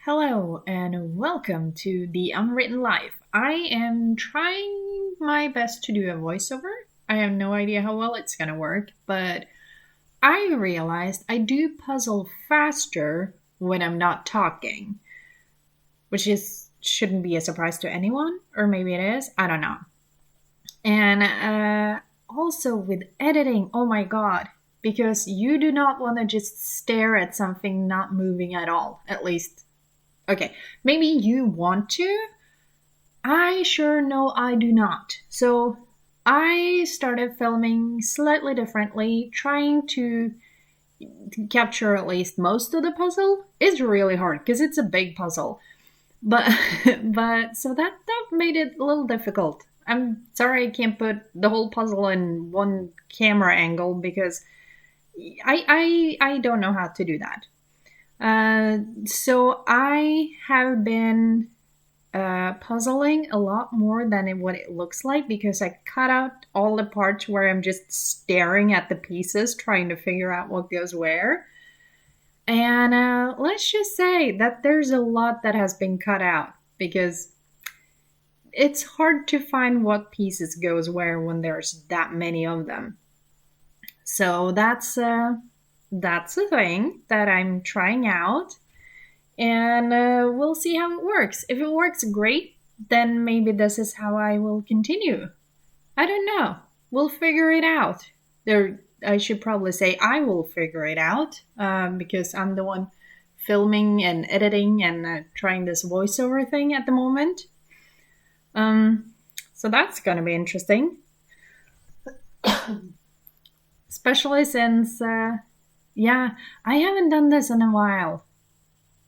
Hello and welcome to the Unwritten Life. I am trying my best to do a voiceover. I have no idea how well it's gonna work, but I realized I do puzzle faster when I'm not talking, which is shouldn't be a surprise to anyone, or maybe it is. I don't know. And also with editing, oh my god, because you do not want to just stare at something not moving at all, at least. Okay, maybe you want to. I sure know I do not. So I started filming slightly differently, trying to capture at least most of the puzzle. It's really hard because it's a big puzzle. But but so that made it a little difficult. I'm sorry I can't put the whole puzzle in one camera angle because I don't know how to do that. So I have been puzzling a lot more than what it looks like because I cut out all the parts where I'm just staring at the pieces trying to figure out what goes where. And let's just say that there's a lot that has been cut out because it's hard to find what pieces goes where when there's that many of them. So that's a thing that I'm trying out, and we'll see how it works. If it works great, then maybe this is how I will continue. I don't know. We'll figure it out. I should probably say I will figure it out because I'm the one filming and editing and trying this voiceover thing at the moment. So that's gonna be interesting, especially since yeah, I haven't done this in a while.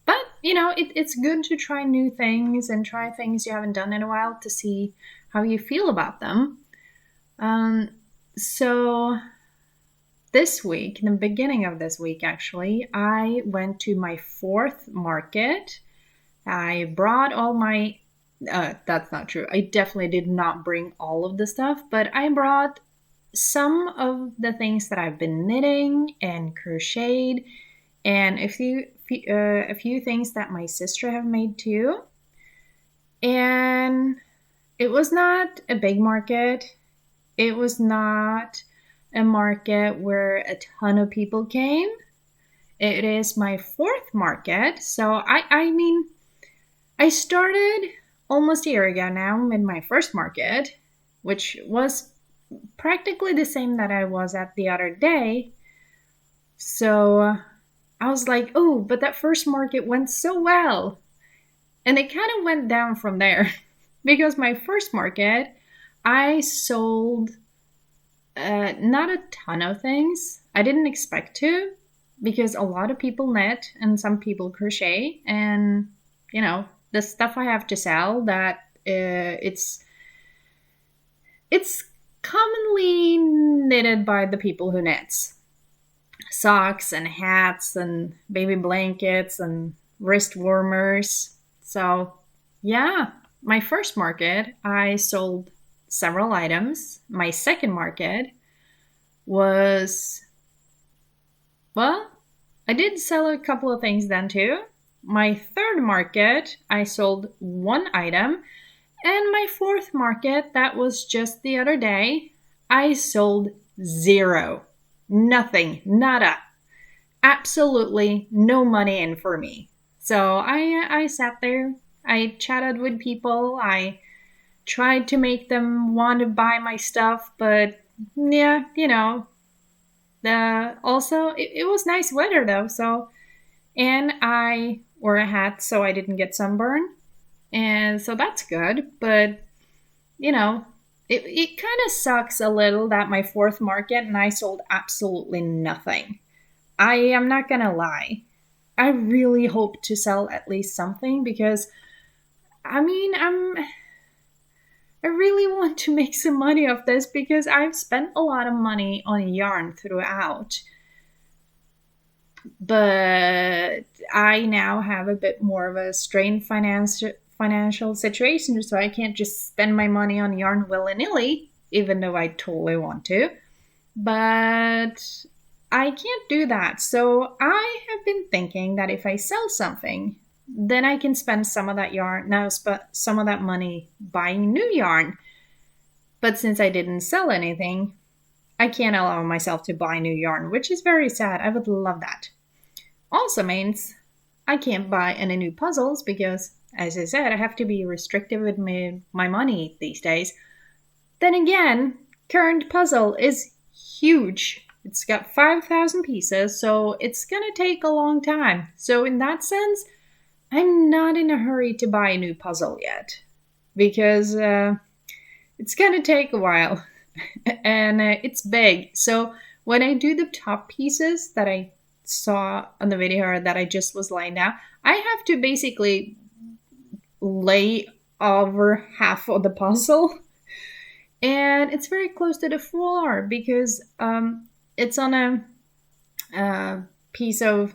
But, it's good to try new things and try things you haven't done in a while to see how you feel about them. So, this week, in the beginning of this week actually, I went to my fourth market. I brought all my. That's not true. I definitely did not bring all of the stuff, but I brought some of the things that I've been knitting and crocheted, and a few things that my sister have made too. And it was not a big market. It was not a market where a ton of people came. It is my fourth market, so I mean, I started almost a year ago now with my first market, which was practically the same that I was at the other day. So I was like, oh, but that first market went so well. And it kind of went down from there because my first market, I sold not a ton of things. I didn't expect to because a lot of people knit and some people crochet. And, the stuff I have to sell that it's commonly knitted by the people who knits. Socks and hats and baby blankets and wrist warmers. So, yeah, my first market, I sold several items. My second market was, well, I did sell a couple of things then too. My third market, I sold one item. And my fourth market, that was just the other day, I sold zero. Nothing. Nada. Absolutely no money in for me. So I sat there. I chatted with people. I tried to make them want to buy my stuff. But yeah, also, it was nice weather though. So, and I wore a hat so I didn't get sunburn. And so that's good, but it kind of sucks a little that my fourth market and I sold absolutely nothing. I am not gonna lie. I really hope to sell at least something because I mean I really want to make some money off this because I've spent a lot of money on yarn throughout. But I now have a bit more of a strained financial situation, so I can't just spend my money on yarn willy-nilly, even though I totally want to. But I can't do that. So I have been thinking that if I sell something, then I can spend some of that some of that money buying new yarn. But since I didn't sell anything, I can't allow myself to buy new yarn, which is very sad. I would love that. Also means I can't buy any new puzzles because, as I said, I have to be restrictive with my money these days. Then again, current puzzle is huge. It's got 5,000 pieces, so it's gonna take a long time. So in that sense, I'm not in a hurry to buy a new puzzle yet because it's gonna take a while and it's big. So when I do the top pieces that I saw on the video or that I just was laying down, I have to basically lay over half of the puzzle, and it's very close to the floor because it's on a piece of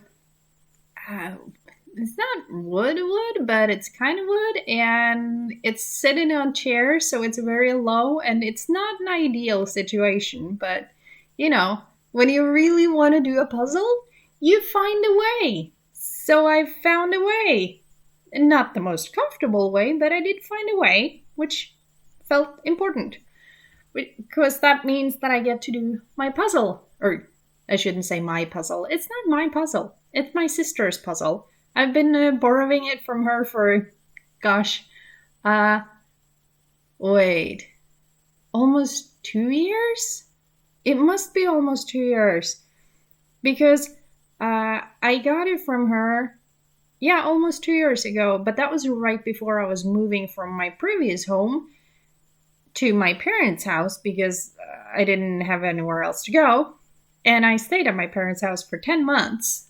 it's not wood, but it's kind of wood, and it's sitting on chairs, so it's very low, and it's not an ideal situation. But when you really want to do a puzzle, you find a way. So I found a way. Not the most comfortable way, but I did find a way, which felt important. Because that means that I get to do my puzzle. Or I shouldn't say my puzzle. It's not my puzzle. It's my sister's puzzle. I've been borrowing it from her for, almost 2 years? It must be almost 2 years. Because I got it from her, almost 2 years ago. But that was right before I was moving from my previous home to my parents' house because I didn't have anywhere else to go. And I stayed at my parents' house for 10 months.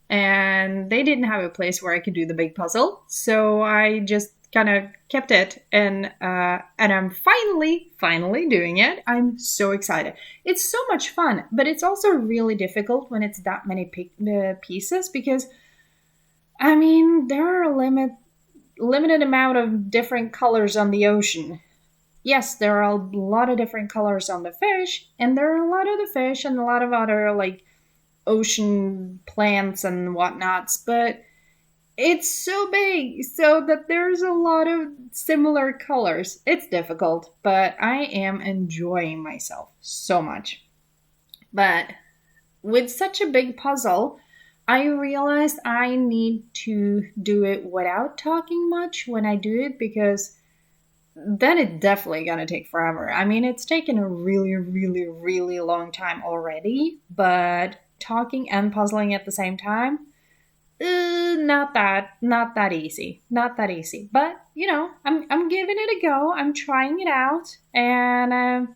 And they didn't have a place where I could do the big puzzle. So I just kind of kept it. And I'm finally doing it. I'm so excited. It's so much fun. But it's also really difficult when it's that many pieces because, there are a limited amount of different colors on the ocean. Yes, there are a lot of different colors on the fish, and there are a lot of the fish and a lot of other ocean plants and whatnots, but it's so big so that there's a lot of similar colors. It's difficult, but I am enjoying myself so much. But with such a big puzzle, I realized I need to do it without talking much when I do it because then it's definitely gonna take forever. It's taken a really, really, really long time already, but talking and puzzling at the same time, not that easy. Not that easy. But I'm giving it a go. I'm trying it out, and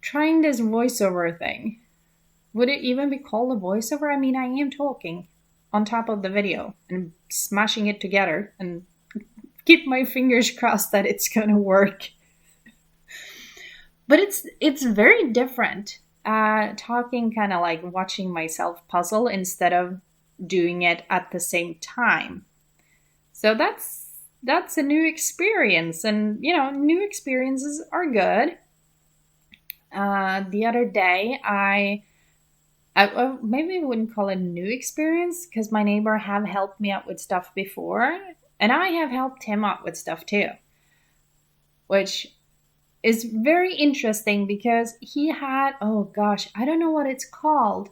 trying this voiceover thing. Would it even be called a voiceover? I am talking on top of the video and smashing it together and keep my fingers crossed that it's gonna work. But it's very different. Talking kind of like watching myself puzzle instead of doing it at the same time. So that's a new experience, and new experiences are good. The other day, I maybe I wouldn't call it a new experience because my neighbor have helped me out with stuff before, and I have helped him out with stuff too, which is very interesting because he had, I don't know what it's called.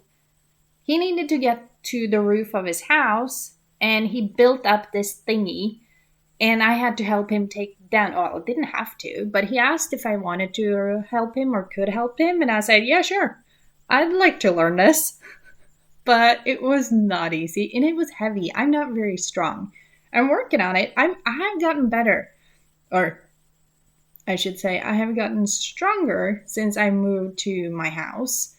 He needed to get to the roof of his house and he built up this thingy, and I had to help him take it down. Well, I didn't have to, but he asked if I wanted to help him or could help him, and I said, yeah, sure. I'd like to learn this. But it was not easy and it was heavy. I'm not very strong. I'm working on it. I have gotten better. Or I should say, I have gotten stronger since I moved to my house.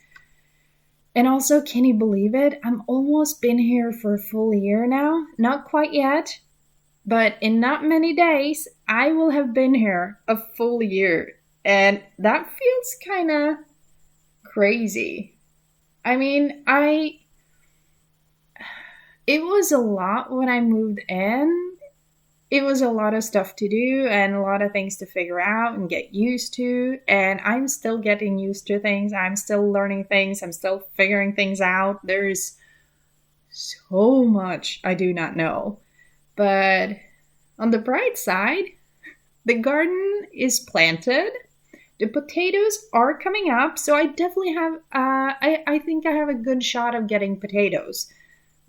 And also, can you believe it? I'm almost been here for a full year now. Not quite yet, but in not many days, I will have been here a full year. And that feels kind of crazy. It was a lot when I moved in. It was a lot of stuff to do and a lot of things to figure out and get used to. And I'm still getting used to things. I'm still learning things. I'm still figuring things out. There's so much I do not know. But on the bright side, the garden is planted. The potatoes are coming up, so I definitely have. I think I have a good shot of getting potatoes.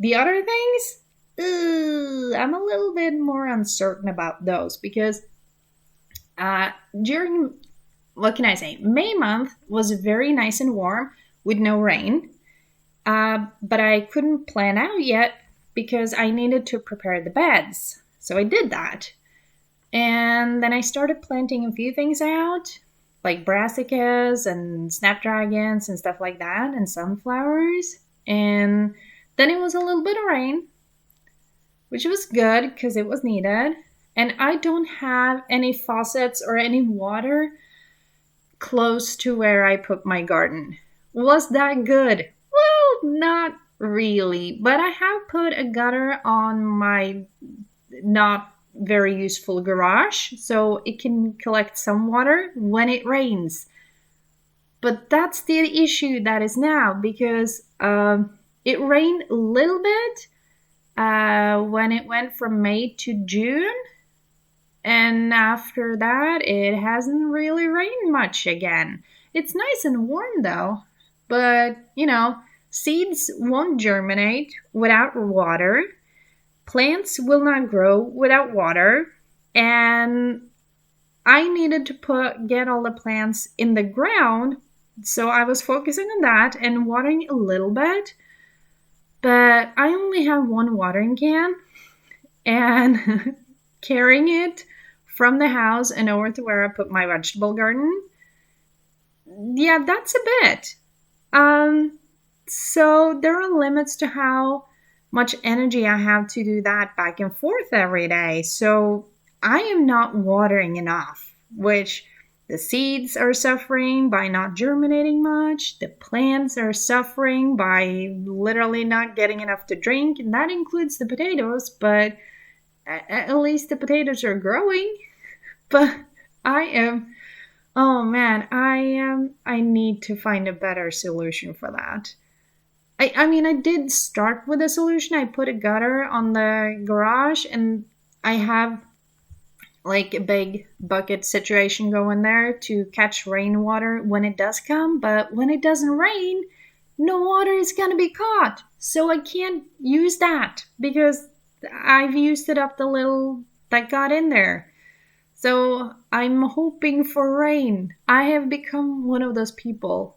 The other things, I'm a little bit more uncertain about those because during, what can I say? May month was very nice and warm with no rain, but I couldn't plan out yet because I needed to prepare the beds. So I did that. And then I started planting a few things out, like brassicas and snapdragons and stuff like that, and sunflowers. And then it was a little bit of rain, which was good because it was needed. And I don't have any faucets or any water close to where I put my garden. Was that good? Well, not really, but I have put a gutter on my not very useful garage so it can collect some water when it rains. But that's the issue that is now because it rained a little bit when it went from May to June. And after that, it hasn't really rained much again. It's nice and warm though. But, seeds won't germinate without water. Plants will not grow without water. And I needed to get all the plants in the ground. So I was focusing on that and watering a little bit. But I only have one watering can. And carrying it from the house and over to where I put my vegetable garden, yeah, that's a bit. So there are limits to how much energy I have to do that back and forth every day. So I am not watering enough, which the seeds are suffering by not germinating much. The plants are suffering by literally not getting enough to drink. And that includes the potatoes, but at least the potatoes are growing. But oh man, I need to find a better solution for that. I mean, I did start with a solution. I put a gutter on the garage and I have like a big bucket situation going there to catch rainwater when it does come. But when it doesn't rain, no water is going to be caught. So I can't use that because I've used it up the little that got in there. So I'm hoping for rain. I have become one of those people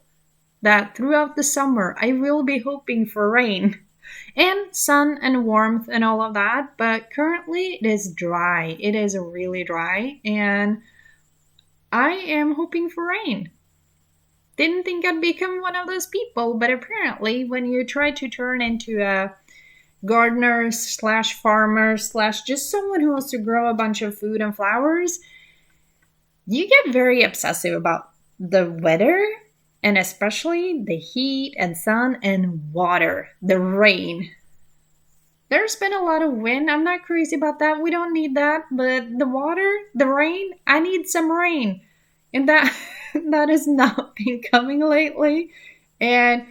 that throughout the summer I will be hoping for rain and sun and warmth and all of that. But currently it is dry. It is really dry and I am hoping for rain. Didn't think I'd become one of those people, but apparently when you try to turn into a gardener / farmer / just someone who wants to grow a bunch of food and flowers, you get very obsessive about the weather and especially the heat and sun and water, the rain. There's been a lot of wind. I'm not crazy about that. We don't need that. But the water, the rain, I need some rain. And that has not been coming lately. And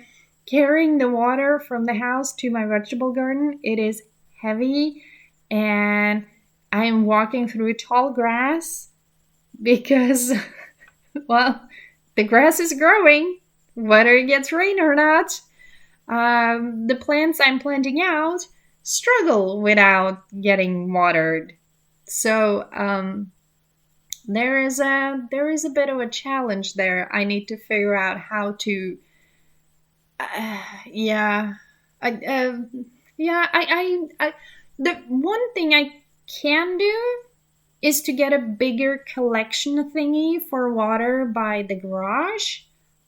carrying the water from the house to my vegetable garden, it is heavy and I am walking through tall grass because, well, the grass is growing, whether it gets rain or not. The plants I'm planting out struggle without getting watered. So there is a bit of a challenge there. I need to figure out how to yeah. The one thing I can do is to get a bigger collection thingy for water by the garage.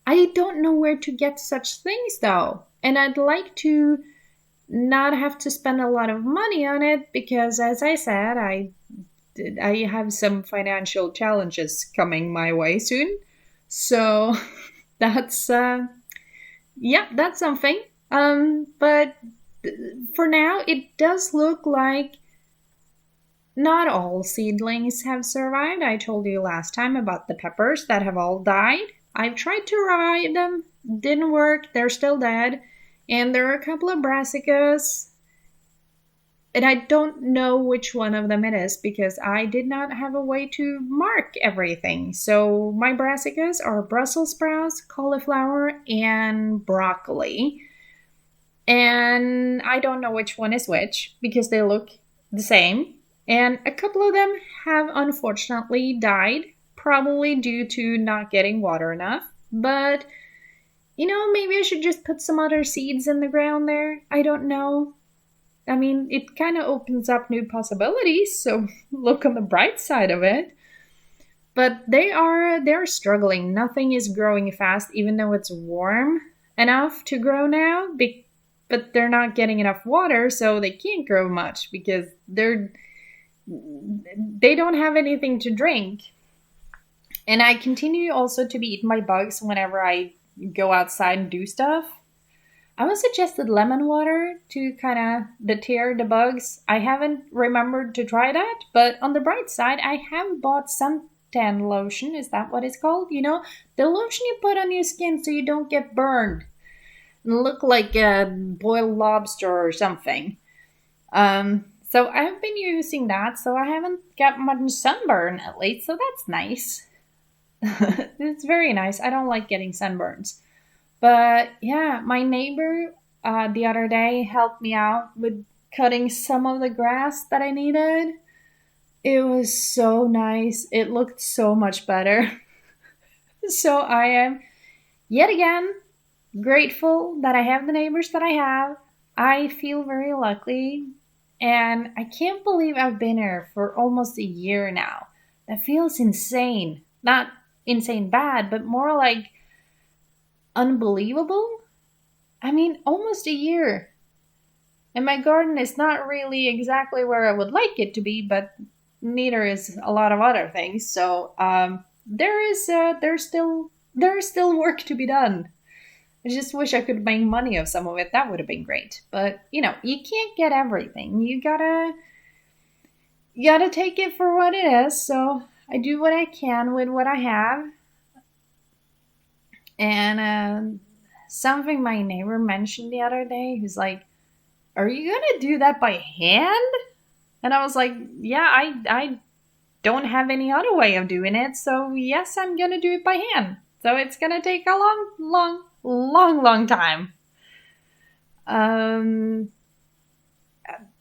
I don't know where to get such things though. And I'd like to not have to spend a lot of money on it because as I said, I have some financial challenges coming my way soon. So that's that's something. But for now, it does look like not all seedlings have survived. I told you last time about the peppers that have all died. I've tried to revive them, didn't work. They're still dead. And there are a couple of brassicas And I don't know which one of them it is because I did not have a way to mark everything. So my brassicas are Brussels sprouts, cauliflower, and broccoli. And I don't know which one is which because they look the same. And a couple of them have unfortunately died, probably due to not getting water enough. But, maybe I should just put some other seeds in the ground there. I don't know. I mean, it kind of opens up new possibilities, so look on the bright side of it. But they're struggling. Nothing is growing fast, even though it's warm enough to grow now. But they're not getting enough water, so they can't grow much because they don't have anything to drink. And I continue also to be eaten by bugs whenever I go outside and do stuff. I was suggested lemon water to kind of deter the bugs. I haven't remembered to try that, but on the bright side, I have bought suntan lotion. Is that what it's called? The lotion you put on your skin so you don't get burned and look like a boiled lobster or something. So I've been using that, so I haven't got much sunburn at least, so that's nice. It's very nice. I don't like getting sunburns. But yeah, my neighbor the other day helped me out with cutting some of the grass that I needed. It was so nice. It looked so much better. So I am, yet again, grateful that I have the neighbors that I have. I feel very lucky. And I can't believe I've been here for almost a year now. That feels insane. Not insane bad, but more like unbelievable. I mean, almost a year. And my garden is not really exactly where I would like it to be, but neither is a lot of other things. So there's still work to be done. I just wish I could make money of some of it. That would have been great. But you can't get everything. You gotta take it for what it is. So I do what I can with what I have. And something my neighbor mentioned the other day, he's like, "Are you gonna do that by hand?" And I was like, "Yeah, I don't have any other way of doing it, so yes, I'm gonna do it by hand. So it's gonna take a long time."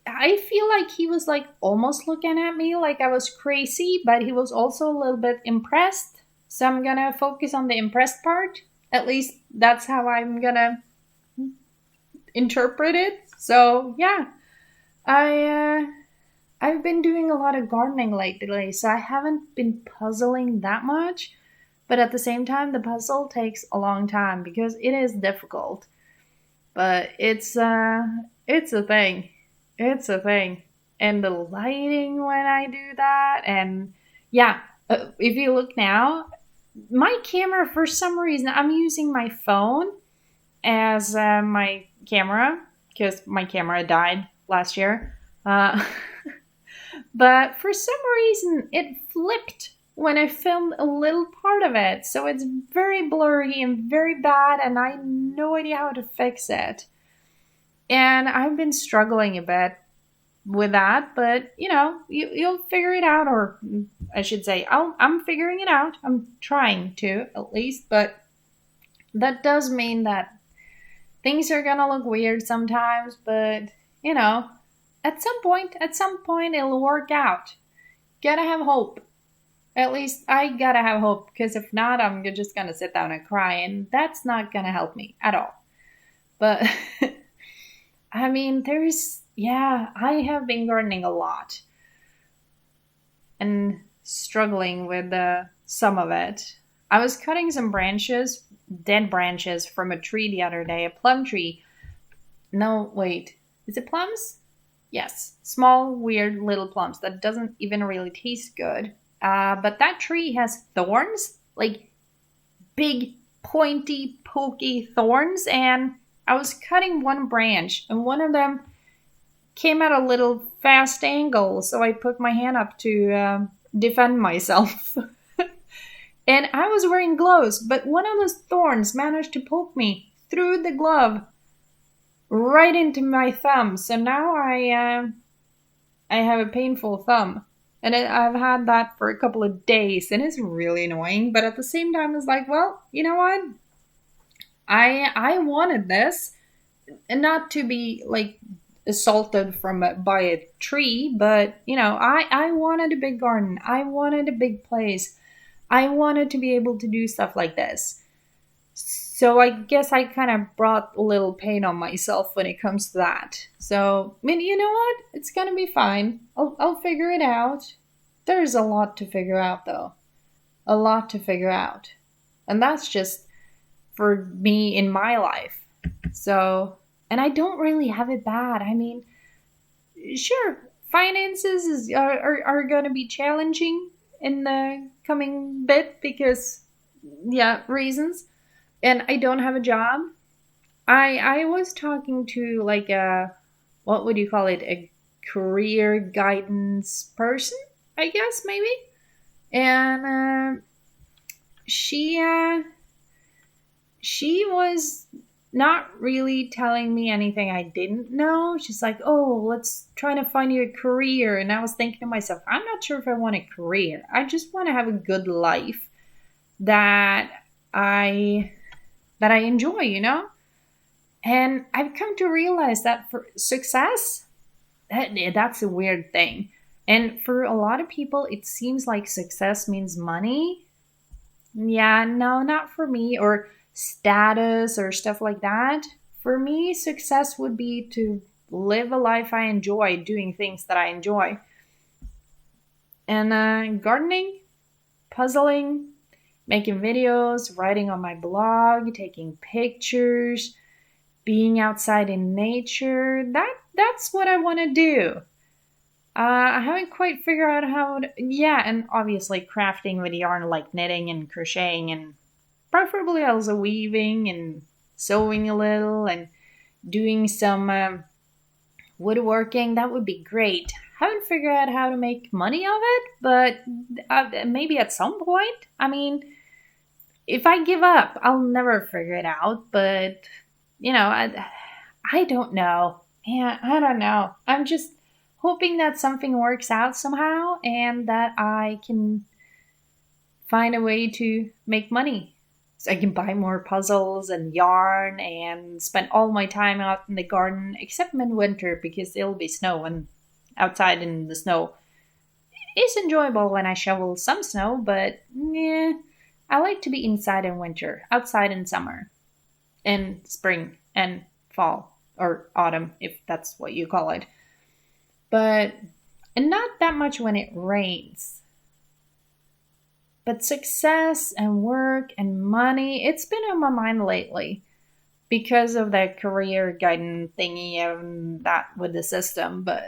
I feel like he was like almost looking at me like I was crazy, but he was also a little bit impressed. So I'm gonna focus on the impressed part. At least that's how I'm gonna interpret it. So yeah, I've been doing a lot of gardening lately, so I haven't been puzzling that much. But at the same time, the puzzle takes a long time because it is difficult. But it's a thing. It's a thing. And the lighting when I do that, and yeah, if you look now, my camera, for some reason, I'm using my phone as my camera because my camera died last year. But for some reason, it flipped when I filmed a little part of it. So it's very blurry and very bad, and I have no idea how to fix it. And I've been struggling a bit with that, but you'll figure it out, or I should say, I'm figuring it out. I'm trying to, at least, but that does mean that things are gonna look weird sometimes, but at some point it'll work out. Gotta have hope. At least I gotta have hope, because if not, I'm just gonna sit down and cry, and that's not gonna help me at all. But I mean, I have been gardening a lot and struggling with some of it. I was cutting some dead branches from a tree the other day, a plum tree. No, wait, is it plums? Yes, small, weird little plums that doesn't even really taste good. But that tree has thorns, like big, pointy, pokey thorns, and I was cutting one branch, and one of them came at a little fast angle, so I put my hand up to defend myself. And I was wearing gloves, but one of those thorns managed to poke me through the glove right into my thumb. So now I have a painful thumb. And I've had that for a couple of days, and it's really annoying. But at the same time, it's like, well, you know what? I wanted this, and not to be like assaulted by a tree, but I wanted a big garden. I wanted a big place. I wanted to be able to do stuff like this. So I guess I kind of brought a little pain on myself when it comes to that. So, I mean, you know what? It's gonna be fine. I'll figure it out. There's a lot to figure out, though. A lot to figure out. And that's just for me in my life. So, and I don't really have it bad. I mean, sure, finances are going to be challenging in the coming bit because, yeah, reasons. And I don't have a job. I was talking to like what would you call it? A career guidance person, I guess, maybe. And she was not really telling me anything I didn't know. She's like, oh, let's try to find you a career. And I was thinking to myself, I'm not sure if I want a career. I just want to have a good life that I enjoy, And I've come to realize that for success, that's a weird thing. And for a lot of people, it seems like success means money. Yeah, no, not for me. Or status or stuff like that. For me, success would be to live a life I enjoy, doing things that I enjoy. And gardening, puzzling, making videos, writing on my blog, taking pictures, being outside in nature. That's what I want to do. I haven't quite figured out how to, yeah, and obviously crafting with yarn, like knitting and crocheting, and preferably also weaving and sewing a little and doing some woodworking. That would be great. Haven't figured out how to make money of it, but maybe at some point. I mean, if I give up, I'll never figure it out, but I don't know. Yeah, I don't know. I'm just hoping that something works out somehow and that I can find a way to make money. So I can buy more puzzles and yarn and spend all my time out in the garden, except in winter because it'll be snow, and outside in the snow is enjoyable when I shovel some snow, but yeah, I like to be inside in winter, outside in summer, and spring and fall, or autumn, if that's what you call it. But, and not that much when it rains. But success and work and money, it's been on my mind lately because of that career guidance thingy and that with the system. But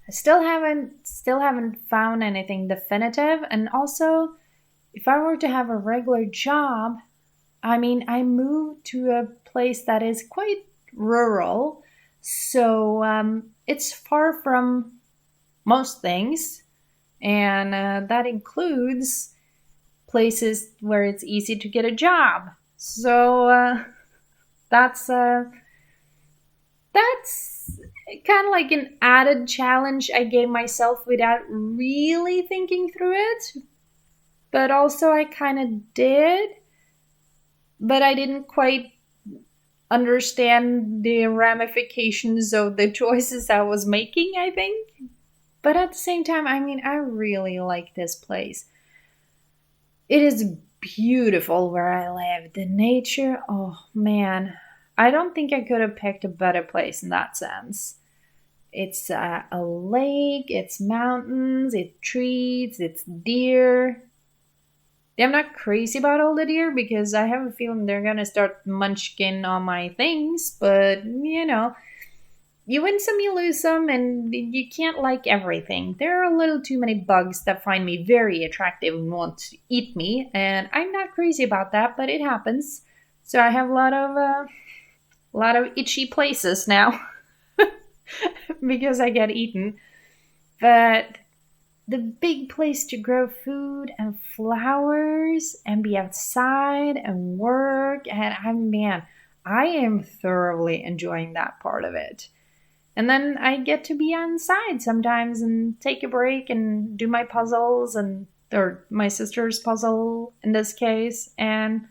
I still haven't found anything definitive. And also, if I were to have a regular job, I mean, I moved to a place that is quite rural, so it's far from most things, and that includes places where it's easy to get a job. So that's kind of like an added challenge I gave myself without really thinking through it. But also I kind of did, but I didn't quite understand the ramifications of the choices I was making, I think. But at the same time, I mean, I really like this place. It is beautiful where I live. The nature, oh man, I don't think I could have picked a better place in that sense. It's a lake, it's mountains, it's trees, it's deer. I'm not crazy about all the deer because I have a feeling they're gonna start munchkin on my things, but you win some, you lose some, and you can't like everything. There are a little too many bugs that find me very attractive and want to eat me, and I'm not crazy about that, but it happens. So I have a lot of itchy places now because I get eaten. But the big place to grow food and flowers and be outside and work. And I am thoroughly enjoying that part of it. And then I get to be on side sometimes and take a break and do my puzzles or my sister's puzzle in this case. And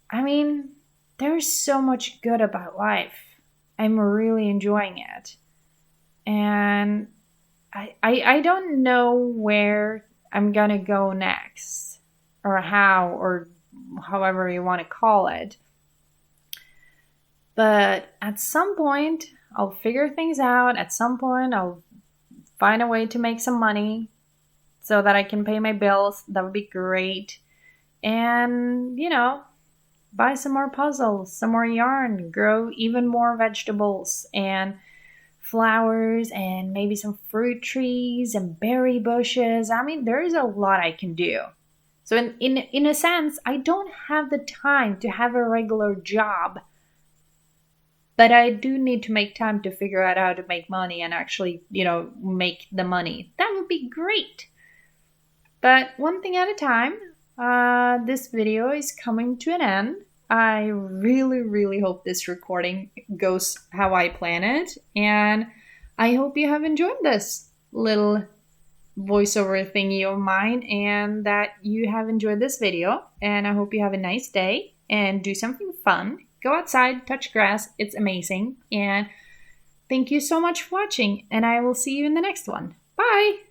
I mean, there's so much good about life. I'm really enjoying it. And I don't know where I'm gonna go next or how or however you want to call it. But at some point, I'll figure things out. At some point, I'll find a way to make some money so that I can pay my bills. That would be great. And, buy some more puzzles, some more yarn, grow even more vegetables and flowers and maybe some fruit trees and berry bushes. I mean, there is a lot I can do. So in a sense, I don't have the time to have a regular job, but I do need to make time to figure out how to make money and actually, make the money. That would be great. But one thing at a time. This video is coming to an end. I really, really hope this recording goes how I plan it. And I hope you have enjoyed this little voiceover thingy of mine and that you have enjoyed this video. And I hope you have a nice day and do something fun. Go outside, touch grass. It's amazing. And thank you so much for watching. And I will see you in the next one. Bye!